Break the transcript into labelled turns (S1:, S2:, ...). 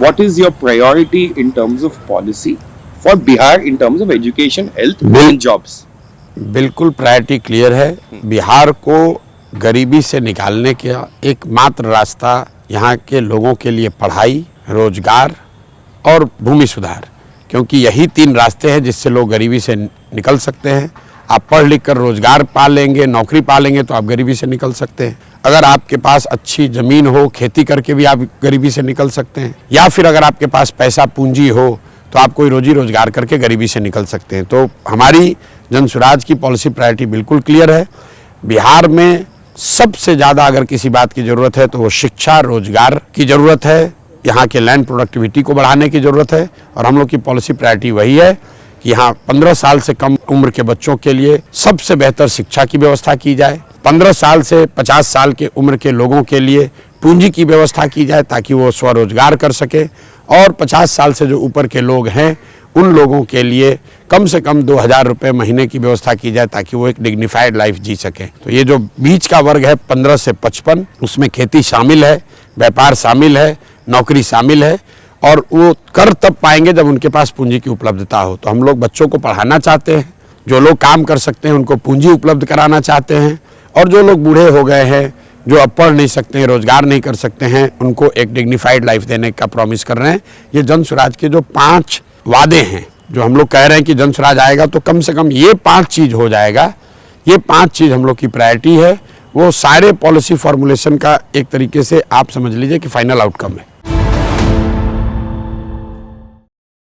S1: what is your priority in terms of policy for Bihar in terms of education, health and jobs?
S2: बिल्कुल priority clear है। बिहार को गरीबी से निकालने का एकमात्र रास्ता यहाँ के लोगों के लिए पढ़ाई, रोजगार और भूमि सुधार, क्योंकि यही 3 रास्ते हैं जिससे लोग गरीबी से निकल सकते हैं। आप पढ़ लिख कर रोजगार पा लेंगे, नौकरी पा लेंगे तो आप गरीबी से निकल सकते हैं। अगर आपके पास अच्छी ज़मीन हो, खेती करके भी आप गरीबी से निकल सकते हैं, या फिर अगर आपके पास पैसा पूंजी हो तो आप कोई रोजी रोजगार करके गरीबी से निकल सकते हैं। तो हमारी जन स्वराज की पॉलिसी प्रायोरिटी बिल्कुल क्लियर है। बिहार में सबसे ज़्यादा अगर किसी बात की ज़रूरत है तो वो शिक्षा, रोजगार की ज़रूरत है, यहाँ के लैंड प्रोडक्टिविटी को बढ़ाने की ज़रूरत है। और हम लोग की पॉलिसी प्रायोरिटी वही है कि यहाँ 15 साल से कम उम्र के बच्चों के लिए सबसे बेहतर शिक्षा की व्यवस्था की जाए, 15 साल से 50 साल के उम्र के लोगों के लिए पूंजी की व्यवस्था की जाए ताकि वो स्वरोजगार कर सके, और 50 साल से जो ऊपर के लोग हैं उन लोगों के लिए कम से कम 2000 रुपये महीने की व्यवस्था की जाए ताकि वो एक डिग्निफाइड लाइफ जी सकें। तो ये जो बीच का वर्ग है 15 से 55, उसमें खेती शामिल है, व्यापार शामिल है, नौकरी शामिल है, और वो कर तब पाएंगे जब उनके पास पूंजी की उपलब्धता हो। तो हम लोग बच्चों को पढ़ाना चाहते हैं, जो लोग काम कर सकते हैं उनको पूंजी उपलब्ध कराना चाहते हैं, और जो लोग बूढ़े हो गए हैं, जो अब पढ़ नहीं सकते हैं, रोजगार नहीं कर सकते हैं, उनको एक डिग्निफाइड लाइफ देने का प्रॉमिस कर रहे हैं। ये जन स्वराज के जो 5 वादे हैं, जो हम लोग कह रहे हैं कि जन स्वराज आएगा तो कम से कम ये 5 चीज़ हो जाएगा। ये 5 चीज़ हम लोग की प्रायोरिटी है। वो सारे पॉलिसी फॉर्मुलेशन का एक तरीके से आप समझ लीजिए कि फाइनल आउटकम है।